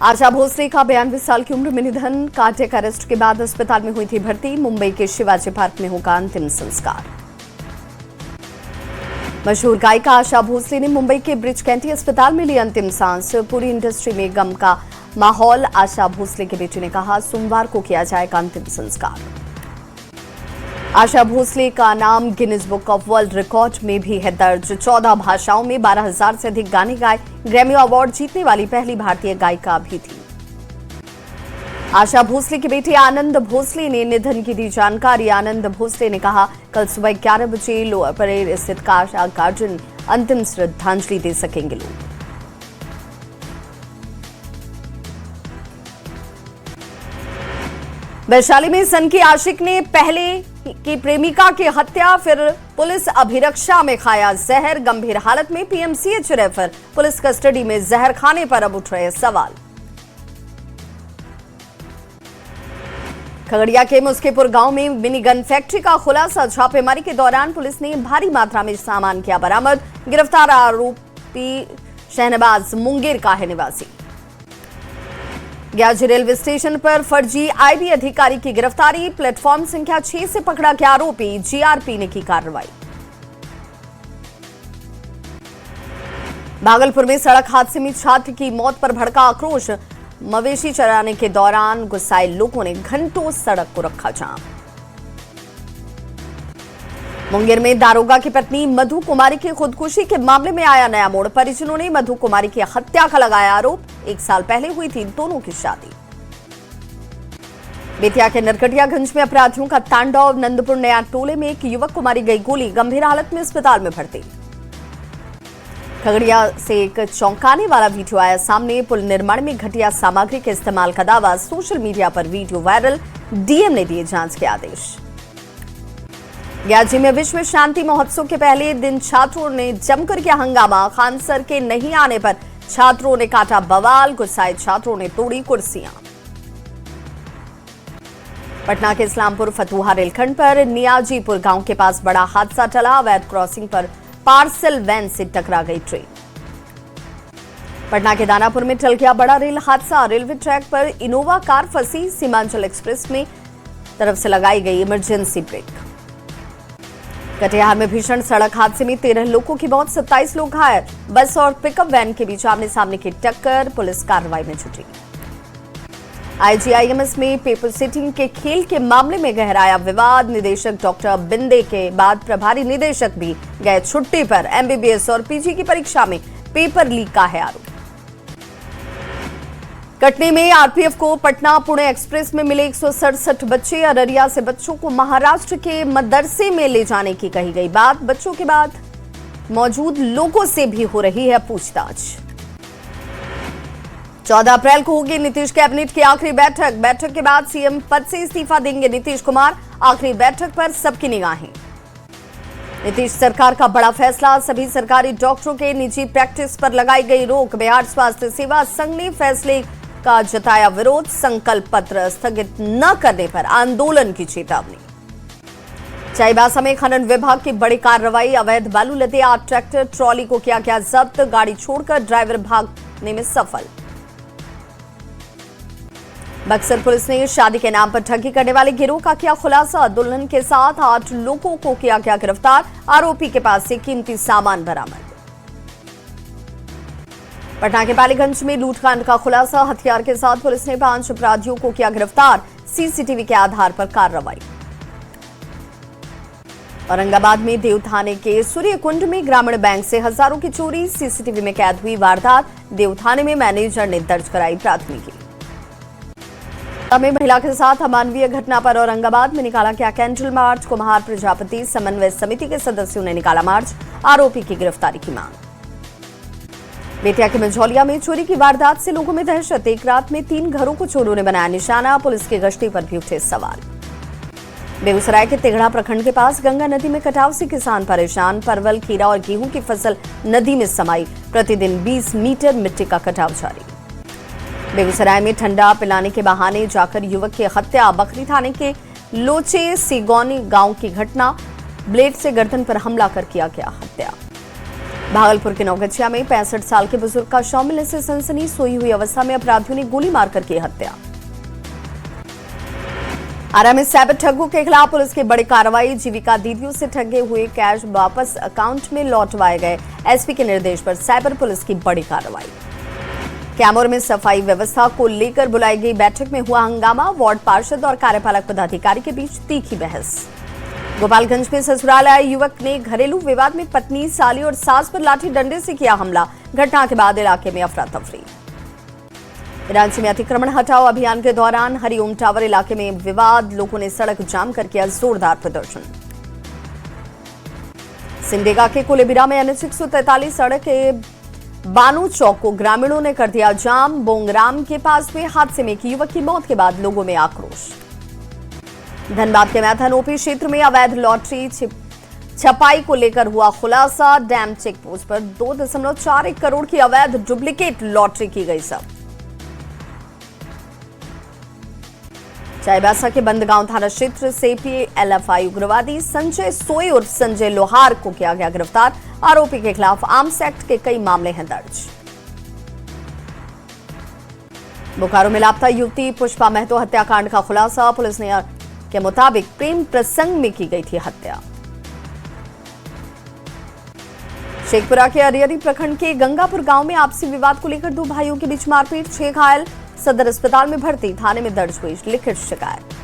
आशा भोसले का 92 साल की उम्र में निधन। कार्डियक अरेस्ट के बाद अस्पताल में हुई थी भर्ती। मुंबई के शिवाजी पार्क में होगा अंतिम संस्कार। मशहूर गायिका आशा भोसले ने मुंबई के ब्रिज कैंटी अस्पताल में ली अंतिम सांस। पूरी इंडस्ट्री में गम का माहौल। आशा भोसले के बेटे ने कहा, सोमवार को किया जाएगा अंतिम संस्कार। आशा भोसले का नाम Guinness book of world record में भी है दर्ज। 14 भाषाओं में 12,000 से अधिक गाने गाए। ग्रैमी अवार्ड जीतने वाली पहली भारतीय गायिका भी थी। आशा भोसले के बेटे आनंद भोसले ने निधन की दी जानकारी। आनंद भोसले ने कहा, कल सुबह 11 बजे लोअर परेड स्थित आशा गार्डन अंतिम श्रद्धांजलि दे सकेंगे लोग। वैशाली में सन की आशिक ने पहले की प्रेमिका की हत्या, फिर पुलिस अभिरक्षा में खाया जहर। गंभीर हालत में पीएमसीएच रेफर। पुलिस कस्टडी में जहर खाने पर अब उठ रहे सवाल। खगड़िया के मुस्केपुर गांव में मिनी गन फैक्ट्री का खुलासा। छापेमारी के दौरान पुलिस ने भारी मात्रा में सामान किया बरामद। गिरफ्तार आरोपी शहनबाज मुंगेर का है निवासी। ग्याजी रेलवे स्टेशन पर फर्जी आईबी अधिकारी की गिरफ्तारी। प्लेटफॉर्म संख्या 6 से पकड़ा गया आरोपी। जीआरपी ने की कार्रवाई। भागलपुर में सड़क हादसे में छात्र की मौत पर भड़का आक्रोश। मवेशी चराने के दौरान गुस्साए लोगों ने घंटों सड़क को रखा जाम। मुंगेर में दारोगा की पत्नी मधु कुमारी की खुदकुशी के मामले में आया नया मोड़। परिजनों ने मधु कुमारी की हत्या का लगाया आरोप। 1 साल पहले हुई थी दोनों की शादी। बेतिया के नरकटियागंज में अपराधियों का तांडव। नंदपुर नया टोले में एक युवक को मारी गई गोली। गंभीर हालत में अस्पताल में भर्ती। खगड़िया से एक चौंकाने वाला वीडियो आया सामने। पुल निर्माण में घटिया सामग्री के इस्तेमाल का दावा। सोशल मीडिया पर वीडियो वायरल। डीएम ने दिए जांच के आदेश। ग्याजी में विश्व शांति महोत्सव के पहले दिन छात्रों ने जमकर किया हंगामा। खान सर के नहीं आने पर छात्रों ने काटा बवाल। गुस्साए छात्रों ने तोड़ी कुर्सियां। पटना के इस्लामपुर फतुहा रेलखंड पर नियाजीपुर गांव के पास बड़ा हादसा टला। अवैध क्रॉसिंग पर पार्सल वैन से टकरा गई ट्रेन। पटना के दानापुर में टल गया बड़ा रेल हादसा। रेलवे ट्रैक पर इनोवा कार फंसी। सीमांचल एक्सप्रेस में तरफ से लगाई गई इमरजेंसी ब्रेक। कटिहार में भीषण सड़क हादसे में 13 लोगों की मौत, 27 लोग घायल। बस और पिकअप वैन के बीच आमने सामने की टक्कर। पुलिस कार्रवाई में जुटी। आईजीआईएमएस में पेपर सेटिंग के खेल के मामले में गहराया विवाद। निदेशक डॉक्टर बिंदे के बाद प्रभारी निदेशक भी गए छुट्टी पर। एमबीबीएस और पीजी की परीक्षा में पेपर लीक का है आरोप। कटनी में आरपीएफ को पटना पुणे एक्सप्रेस में मिले 167 बच्चे। अररिया से बच्चों को महाराष्ट्र के मदरसे में ले जाने की कही गई बात। बच्चों के बाद मौजूद लोगों से भी हो रही है पूछताछ। 14 अप्रैल को होगी नीतीश कैबिनेट की आखिरी बैठक। बैठक के बाद सीएम पद से इस्तीफा देंगे नीतीश कुमार। आखिरी बैठक पर सबकी निगाहें। नीतीश सरकार का बड़ा फैसला। सभी सरकारी डॉक्टरों के निजी प्रैक्टिस पर लगाई गई रोक। बिहार स्वास्थ्य सेवा संघ ने फैसले का जताया विरोध। संकल्प पत्र स्थगित न करने पर आंदोलन की चेतावनी। चाईबासा में खनन विभाग की बड़ी कार्रवाई। अवैध बालू लदे 8 ट्रैक्टर ट्रॉली को किया गया जब्त। गाड़ी छोड़कर ड्राइवर भागने में सफल। बक्सर पुलिस ने शादी के नाम पर ठगी करने वाले गिरोह का किया खुलासा। दुल्हन के साथ 8 लोगों को किया गया गिरफ्तार। आरोपी के पास से कीमती सामान बरामद। पटना के पालीगंज में लूटकांड का खुलासा। हथियार के साथ पुलिस ने 5 अपराधियों को किया गिरफ्तार। सीसीटीवी के आधार पर कार्रवाई। औरंगाबाद में देव थाने के सूर्यकुंड में ग्रामीण बैंक से हजारों की चोरी। सीसीटीवी में कैद हुई वारदात। देव थाने में मैनेजर ने दर्ज कराई प्राथमिकी। महिला के साथ अमानवीय घटना पर औरंगाबाद में निकाला गया कैंडल मार्च। कुम्हार प्रजापति समन्वय समिति के सदस्यों ने निकाला मार्च। आरोपी की गिरफ्तारी की मांग। बेतिया के मंझौलिया में चोरी की वारदात से लोगों में दहशत। एक रात में 3 घरों को चोरों ने बनाया निशाना। पुलिस की गश्ती पर भी उठे सवाल। बेगूसराय के तिगड़ा प्रखंड के पास गंगा नदी में कटाव से किसान परेशान। परवल, खीरा और गेहूं की फसल नदी में समाई। प्रतिदिन 20 मीटर मिट्टी का कटाव जारी। बेगूसराय में ठंडा पिलाने के बहाने जाकर युवक की हत्या। बखरी थाने के लोचे सिगौनी गांव की घटना। ब्लेड से गर्दन पर हमला कर किया गया हत्या। भागलपुर के नौगछिया में 65 साल के बुजुर्ग का शव मिलने से सनसनी। सोई हुई अवस्था में अपराधियों ने गोली मारकर की हत्या। आरा में साइबर ठगों के खिलाफ पुलिस की बड़ी कार्रवाई। जीविका दीदियों से ठगे हुए कैश वापस अकाउंट में लौटवाए गए। एसपी के निर्देश पर साइबर पुलिस की बड़ी कार्रवाई। कैमूर में सफाई व्यवस्था को लेकर बुलाई गई बैठक में हुआ हंगामा। वार्ड पार्षद और कार्यपालक पदाधिकारी के बीच तीखी बहस। गोपालगंज में ससुराल आए युवक ने घरेलू विवाद में पत्नी, साली और सास पर लाठी डंडे से किया हमला। घटना के बाद इलाके में अफरा तफरी। रांची में अतिक्रमण हटाओ अभियान के दौरान हरिओम टावर इलाके में विवाद। लोगों ने सड़क जाम कर किया जोरदार प्रदर्शन। सिमडेगा के कुलेबिरा में NH 143 सड़क के बानू चौक को ग्रामीणों ने कर दिया जाम। बोंगराम के पास हुए हादसे में एक युवक की मौत के बाद लोगों में आक्रोश। धनबाद के मैथन ओपी क्षेत्र में अवैध लॉटरी छपाई को लेकर हुआ खुलासा। डैम चेक पोस्ट पर 2.41 करोड़ की अवैध डुप्लीकेट लॉटरी की गई सब। चाईबासा के बंदगांव थाना क्षेत्र से PLFI उग्रवादी संजय सोई और संजय लोहार को किया गया गिरफ्तार। आरोपी के खिलाफ आर्म्स एक्ट के कई मामले हैं दर्ज। बोकारो में लापता युवती पुष्पा महतो हत्याकांड का खुलासा। पुलिस ने के मुताबिक प्रेम प्रसंग में की गई थी हत्या। शेखपुरा के अरियरी प्रखंड के गंगापुर गांव में आपसी विवाद को लेकर 2 भाइयों के बीच मारपीट। 6 घायल, सदर अस्पताल में भर्ती। थाने में दर्ज हुई लिखित शिकायत।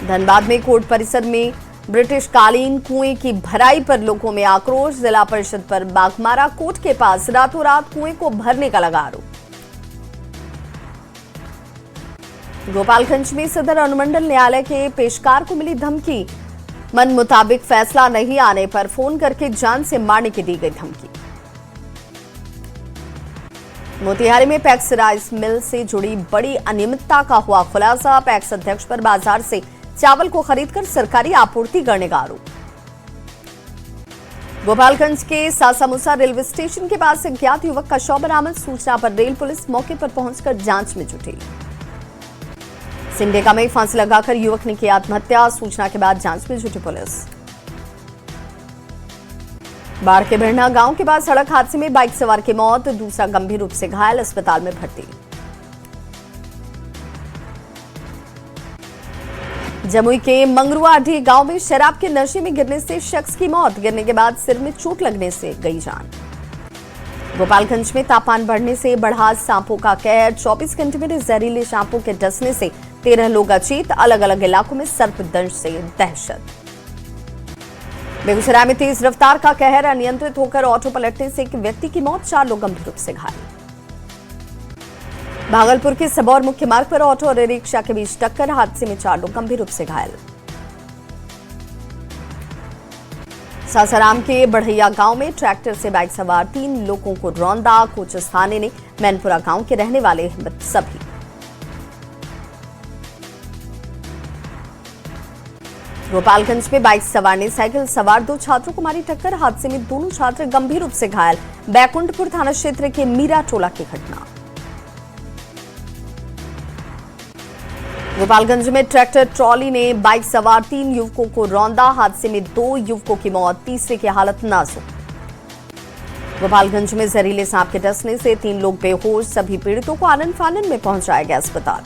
धनबाद में कोर्ट परिसर में ब्रिटिश कालीन कुएं की भराई पर लोगों में आक्रोश। जिला परिषद पर बाघमारा कोर्ट के पास रातों रात कुएं को भरने का लगा आरोप। गोपालगंज में सदर अनुमंडल न्यायालय के पेशकार को मिली धमकी। मन मुताबिक फैसला नहीं आने पर फोन करके जान से मारने की दी गई धमकी। मोतिहारी में पैक्स राइस मिल से जुड़ी बड़ी अनियमितता का हुआ खुलासा। पैक्स अध्यक्ष पर बाजार से चावल को खरीदकर सरकारी आपूर्ति करने का आरोप। गोपालगंज के सासामुसा रेलवे स्टेशन के पास अज्ञात युवक का शव बरामद। सूचना पर रेल पुलिस मौके पर पहुंचकर जांच में जुटी। सिमडेगा में फांसी लगाकर युवक ने की आत्महत्या। सूचना के बाद जांच में जुटी पुलिस। बाढ़ के भिड़ना गांव के पास सड़क हादसे में बाइक सवार की मौत। दूसरा गंभीर रूप से घायल, अस्पताल में भर्ती। जमुई के मंगरुआढी गांव में शराब के नशे में गिरने से शख्स की मौत। गिरने के बाद सिर में चोट लगने से गई जान। गोपालगंज में तापमान बढ़ने से बढ़ा सांपों का कहर। 24 घंटे में जहरीले सांपों के डसने से 13 लोग अचेत। अलग अलग इलाकों में सर्पदंश से दहशत। बेगूसराय में तेज रफ्तार का कहर। अनियंत्रित होकर ऑटो पलटने से एक व्यक्ति की मौत, 4 लोग गंभीर रूप से घायल। भागलपुर के सबौर मुख्य मार्ग पर ऑटो और रिक्शा के बीच टक्कर। हादसे में 4 लोग गंभीर रूप से घायल। सासाराम के बढ़ैया गांव में ट्रैक्टर से बाइक सवार 3 लोगों को रौंदा। कोचस थाने ने मैनपुरा गांव के रहने वाले सभी। गोपालगंज में बाइक सवार ने साइकिल सवार 2 छात्रों को मारी टक्कर। हादसे में दोनों छात्र गंभीर रूप से घायल। बैकुंठपुर थाना क्षेत्र के मीरा टोला की घटना। गोपालगंज में ट्रैक्टर ट्रॉली ने बाइक सवार 3 युवकों को रौंदा। हादसे में 2 युवकों की मौत, तीसरे की हालत नाजुक। गोपालगंज में जहरीले सांप के डसने से 3 लोग बेहोश। सभी पीड़ितों को आनन फानन में पहुंचाया गया अस्पताल।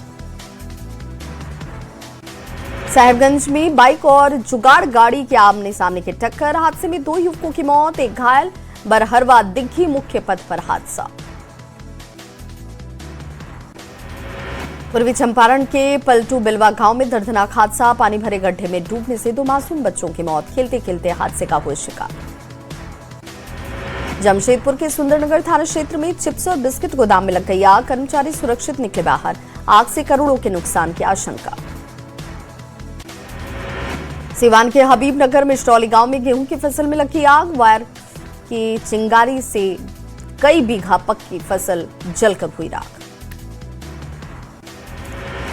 साहिबगंज में बाइक और जुगाड़ गाड़ी के आमने सामने की टक्कर। हादसे में 2 युवकों की मौत, 1 घायल। बरहरवा दिग्घी मुख्य पथ पर हादसा। पूर्वी चंपारण के पलटू बिलवा गांव में दर्दनाक हादसा। पानी भरे गड्ढे में डूबने से 2 मासूम बच्चों की मौत। खेलते खेलते हादसे का हुआ शिकार। जमशेदपुर के सुंदरनगर थाना क्षेत्र में चिप्स और बिस्किट गोदाम में लग गई आग। कर्मचारी सुरक्षित निकले बाहर। आग से करोड़ों के नुकसान की आशंका। सिवान के हबीबनगर में स्टौली गांव में गेहूं की फसल में लगी आग। वायर की चिंगारी से कई बीघा पक्की फसल जलकर हुई राख।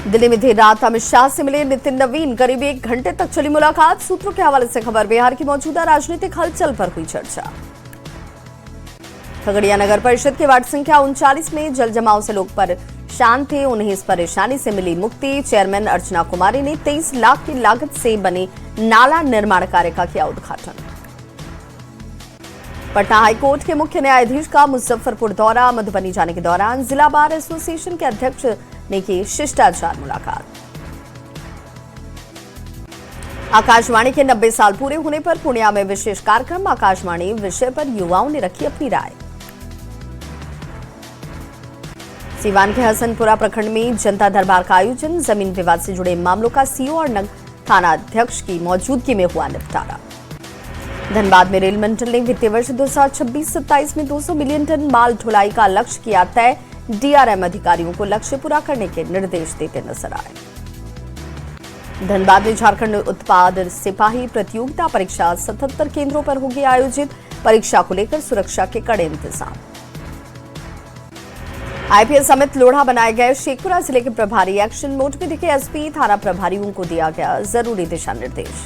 दिल्ली में देर रात अमित शाह से मिले नितिन नवीन। करीब 1 घंटे तक चली मुलाकात। सूत्रों के हवाले से खबर। बिहार की मौजूदा राजनीतिक हलचल पर हुई चर्चा। खगड़िया नगर परिषद के वार्ड संख्या 39 में जल जमाव से लोग परेशान थे। उन्हें इस परेशानी से मिली मुक्ति। चेयरमैन अर्चना कुमारी ने 23 लाख की लागत से बने नाला निर्माण कार्य का किया उद्घाटन। पटना हाईकोर्ट के मुख्य न्यायाधीश का मुजफ्फरपुर दौरा। मधुबनी जाने के दौरान जिला बार एसोसिएशन के अध्यक्ष ने की शिष्टाचार मुलाकात। आकाशवाणी के 90 साल पूरे होने पर पूर्णिया में विशेष कार्यक्रम। आकाशवाणी विषय पर युवाओं ने रखी अपनी राय। सीवान के हसनपुरा प्रखंड में जनता दरबार का आयोजन। जमीन विवाद से जुड़े मामलों का सीओ और नगर थाना अध्यक्ष की मौजूदगी में हुआ निपटारा। धनबाद में रेल मंडल ने वित्तीय वर्ष 2026-27 में 200 मिलियन टन माल ढुलाई का लक्ष्य किया तय। डीआरएम अधिकारियों को लक्ष्य पूरा करने के निर्देश देते नजर आए। धनबाद में झारखंड उत्पाद सिपाही प्रतियोगिता परीक्षा 77 केंद्रों पर होगी आयोजित। परीक्षा को लेकर सुरक्षा के कड़े इंतजाम। आईपीएस समित लोढ़ा बनाए गए। शेखपुरा जिले के प्रभारी एक्शन मोड में दिखे एसपी। थाना प्रभारियों को दिया गया जरूरी दिशा निर्देश।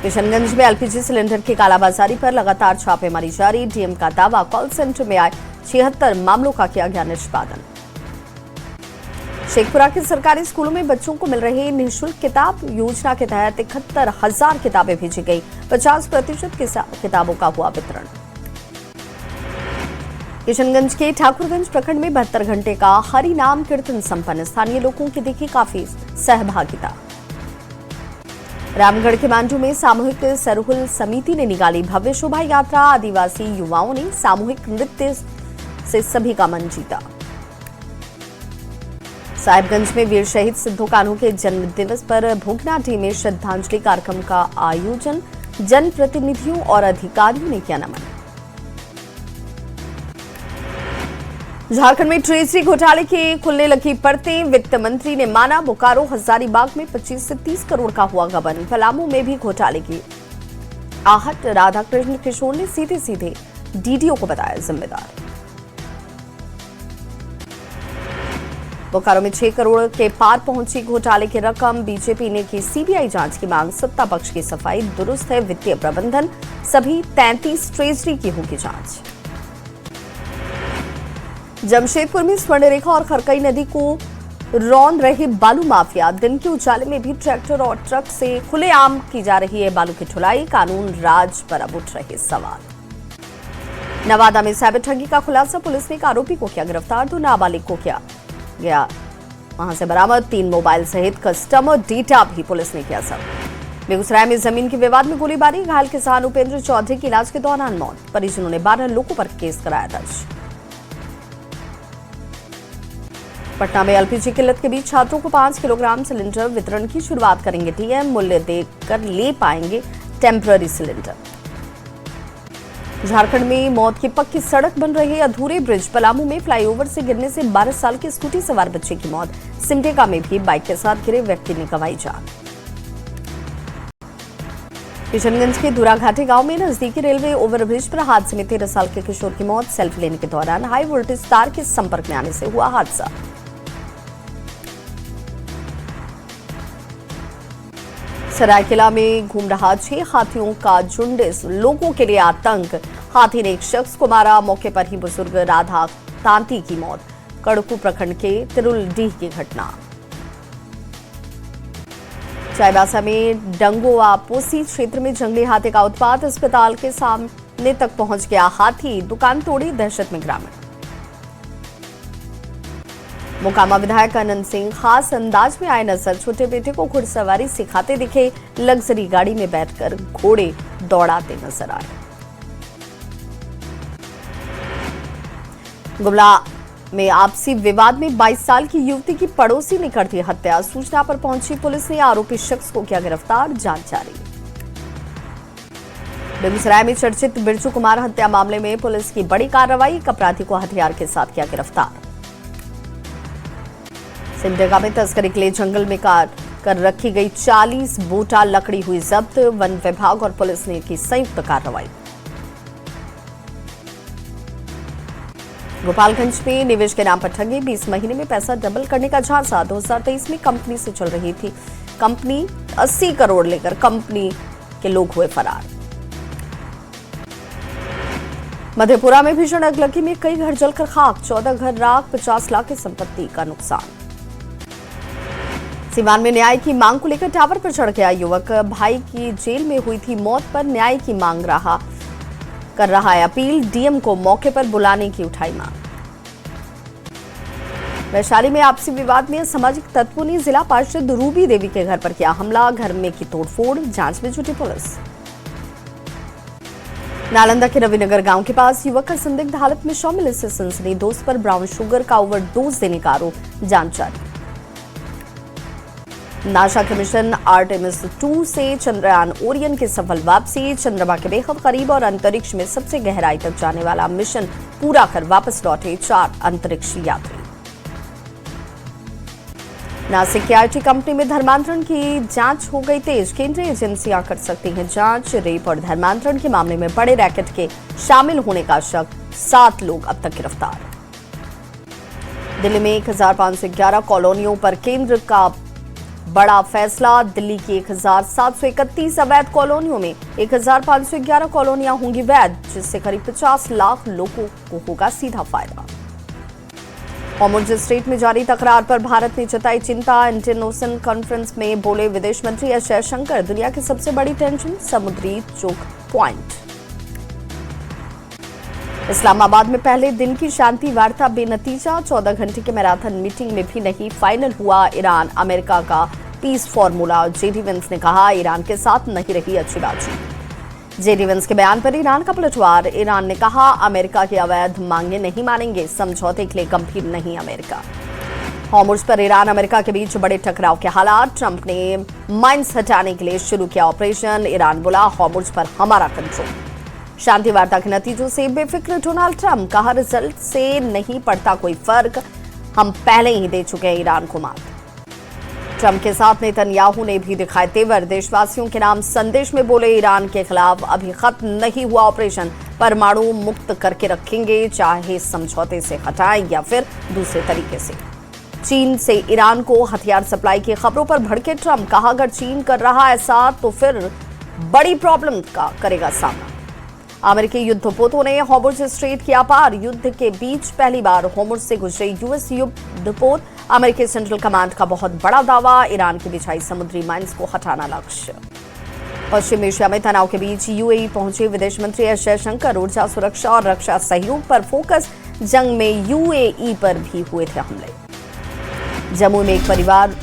किशनगंज में एलपीजी सिलेंडर की कालाबाजारी पर लगातार छापेमारी जारी। डीएम का दावा, कॉल सेंटर में आए 76 मामलों का किया गया निष्पादन। शेखपुरा के सरकारी स्कूलों में बच्चों को मिल रही निःशुल्क किताब योजना के तहत 71,000 किताबें भेजी गई। 50% किताबों का हुआ वितरण। किशनगंज के ठाकुरगंज प्रखंड में 72 घंटे का हरि नाम कीर्तन संपन्न। स्थानीय लोगों की दिखी काफी सहभागिता। रामगढ़ के मांडू में सामूहिक सरहुल समिति ने निकाली भव्य शोभा यात्रा। आदिवासी युवाओं ने सामूहिक नृत्य से सभी का मन जीता। साहिबगंज में वीर शहीद सिद्धू कान्हू के जन्म दिवस पर भूखनाडीह में श्रद्धांजलि कार्यक्रम का आयोजन। जनप्रतिनिधियों और अधिकारियों ने किया नमन। झारखंड में ट्रेजरी घोटाले की खुलने लगी परतें। वित्त मंत्री ने माना, बोकारो हजारीबाग में 25 से 30 करोड़ का हुआ गबन। पलामू में भी घोटाले की आहट। राधाकृष्ण किशोर ने सीधे सीधे डीडीओ को बताया जिम्मेदार। बोकारो में 6 करोड़ के पार पहुंची घोटाले की रकम। बीजेपी ने की सीबीआई जांच की मांग। सत्ता पक्ष की सफाई, दुरुस्त है वित्तीय प्रबंधन। सभी 33 ट्रेजरी की होगी जांच। जमशेदपुर में स्वर्णरेखा और खरकई नदी को रौंद रहे बालू माफिया। दिन के उजाले में भी ट्रैक्टर और ट्रक से खुलेआम की जा रही है बालू की ढुलाई। कानून राज पर अब उठ रहे सवाल। नवादा में साइबर ठगी का खुलासा। पुलिस ने एक आरोपी को किया गिरफ्तार। 2 नाबालिग को किया गया वहां से बरामद। 3 मोबाइल सहित कस्टमर डेटा भी पुलिस ने किया जब्त। बेगूसराय में जमीन के विवाद में गोलीबारी। घायल किसान उपेंद्र चौधरी की इलाज के दौरान मौत। परिजनों ने 12 लोगों पर केस कराया दर्ज। पटना में एलपीजी किल्लत के बीच छात्रों को 5 किलोग्राम सिलेंडर वितरण की शुरुआत करेंगे डीएम। मूल्य देकर ले पाएंगे टेम्पररी सिलेंडर। झारखंड में मौत की पक्की सड़क बन रही अधूरे ब्रिज। पलामू में फ्लाईओवर से गिरने से 12 साल के स्कूटी सवार बच्चे की मौत। सिमडेगा में भी बाइक के साथ गिरे व्यक्ति ने गंवाई जान। किशनगंज के दुराघाटी गांव में नजदीकी रेलवे ओवरब्रिज पर हादसे में 13 साल के किशोर की मौत। सेल्फी लेने के दौरान हाई वोल्टेज तार के संपर्क में आने से हुआ हादसा। सरायकेला में घूम रहा 6 हाथियों का झुंड। लोगों के लिए आतंक। हाथी ने एक शख्स को मारा। मौके पर ही बुजुर्ग राधा तांती की मौत। कड़कू प्रखंड के तिरुलडीह की घटना। चाईबासा में डंगोआ पोसी क्षेत्र में जंगली हाथी का उत्पात। अस्पताल के सामने तक पहुंच गया हाथी। दुकान तोड़ी, दहशत में ग्रामीण। मोकामा विधायक आनंद सिंह खास अंदाज में आए नजर। छोटे बेटे को घुड़सवारी सिखाते दिखे। लग्जरी गाड़ी में बैठकर घोड़े दौड़ाते नजर आए। गुमला में आपसी विवाद में 22 साल की युवती की पड़ोसी ने कर दी हत्या। सूचना पर पहुंची पुलिस ने आरोपी शख्स को किया गिरफ्तार। जांच जारी। बेगूसराय में चर्चित बिरजू कुमार हत्या मामले में पुलिस की बड़ी कार्रवाई। एक अपराधी को हथियार के साथ किया गिरफ्तार। सिमडेगा में तस्करी के लिए जंगल में काट कर रखी गई 40 बोटा लकड़ी हुई जब्त। वन विभाग और पुलिस ने की संयुक्त कार्रवाई। गोपालगंज में निवेश के नाम पर ठगी। 20 महीने में पैसा डबल करने का झांसा। 2023 में कंपनी से चल रही थी कंपनी। 80 करोड़ लेकर कंपनी के लोग हुए फरार। मधेपुरा में भीषण अगलगी में कई घर जलकर खाक। 14 घर राख। 50 लाख की संपत्ति का नुकसान। सीवान में न्याय की मांग को लेकर टावर पर चढ़ गया युवक। भाई की जेल में हुई थी मौत पर न्याय की मांग रहा। कर रहा है अपील, डीएम को मौके पर बुलाने की उठाई मांग। वैशाली में आपसी विवाद में सामाजिक तत्वों ने जिला पार्षद रूबी देवी के घर पर किया हमला, घर में की तोड़फोड़, जांच में जुटी पुलिस। नालंदा के रविनगर गांव के पास युवक का संदिग्ध हालत में शव मिलने से सनसनी, दोस्त पर ब्राउन शुगर का ओवरडोज देने का आरोप, जांच जारी। नासा के मिशन आर्टेमिस 2 से चंद्रयान ओरियन की सफल वापसी, चंद्रमा के बेहद करीब और अंतरिक्ष में सबसे गहराई तक जाने वाला मिशन पूरा कर वापस लौटे 4 अंतरिक्ष यात्री। नासिक की आईटी कंपनी में धर्मांतरण की जांच हो गई तेज, केंद्रीय एजेंसियां कर सकती हैं जांच, रेप और धर्मांतरण के मामले में बड़े रैकेट के शामिल होने का शक, 7 लोग अब तक गिरफ्तार। दिल्ली में 1511 कॉलोनियों पर केंद्र का बड़ा फैसला, दिल्ली की 1731 अवैध कॉलोनियों में 1511 कॉलोनियां होंगी वैध, जिससे करीब 50 लाख लोगों को होगा सीधा फायदा। हॉर्मुज़ स्ट्रेट में जारी तकरार पर भारत ने जताई चिंता, इंडियन ओशन कॉन्फ्रेंस में बोले विदेश मंत्री एस जयशंकर, दुनिया की सबसे बड़ी टेंशन समुद्री चोक पॉइंट। इस्लामाबाद में पहले दिन की शांति वार्ता बेनतीजा, 14 घंटे के मैराथन मीटिंग में भी नहीं फाइनल हुआ ईरान अमेरिका का पीस फॉर्मूला, जेडी वेंस ने कहा ईरान के साथ नहीं रही अच्छी बातचीत। जेडी वेंस के बयान पर ईरान का पलटवार, ईरान ने कहा अमेरिका की अवैध मांगे नहीं मानेंगे, समझौते के लिए गंभीर नहीं अमेरिका। हॉर्मुज़ पर ईरान अमेरिका के बीच बड़े टकराव के हालात, ट्रंप ने माइंस हटाने के लिए शुरू किया ऑपरेशन, ईरान बोला हॉर्मुज़ पर हमारा कंट्रोल। शांति वार्ता के नतीजों से बेफिक्र डोनाल्ड ट्रंप, कहा रिजल्ट से नहीं पड़ता कोई फर्क, हम पहले ही दे चुके हैं ईरान को मात। ट्रंप के साथ नेतन्याहू ने भी दिखाए तेवर, देशवासियों के नाम संदेश में बोले ईरान के खिलाफ अभी खत्म नहीं हुआ ऑपरेशन, परमाणु मुक्त करके रखेंगे, चाहे समझौते से हटाएं या फिर दूसरे तरीके से। चीन से ईरान को हथियार सप्लाई की खबरों पर भड़के ट्रंप, कहा अगर चीन कर रहा ऐसा तो फिर बड़ी प्रॉब्लम का करेगा सामना। अमेरिकी युद्धपोतों ने हॉर्मुज़ स्ट्रेट किया पार, युद्ध के बीच पहली बार हॉर्मुज़ से गुजरे यूएस युद्धपोत, अमेरिकी सेंट्रल कमांड का बहुत बड़ा दावा, ईरान की बिछाई समुद्री माइंस को हटाना लक्ष्य। पश्चिम एशिया में तनाव के बीच यूएई पहुंचे विदेश मंत्री एस जयशंकर, ऊर्जा सुरक्षा और रक्षा सहयोग पर फोकस, जंग में यूएई पर भी हुए थे हमले। जम्मू में एक परिवार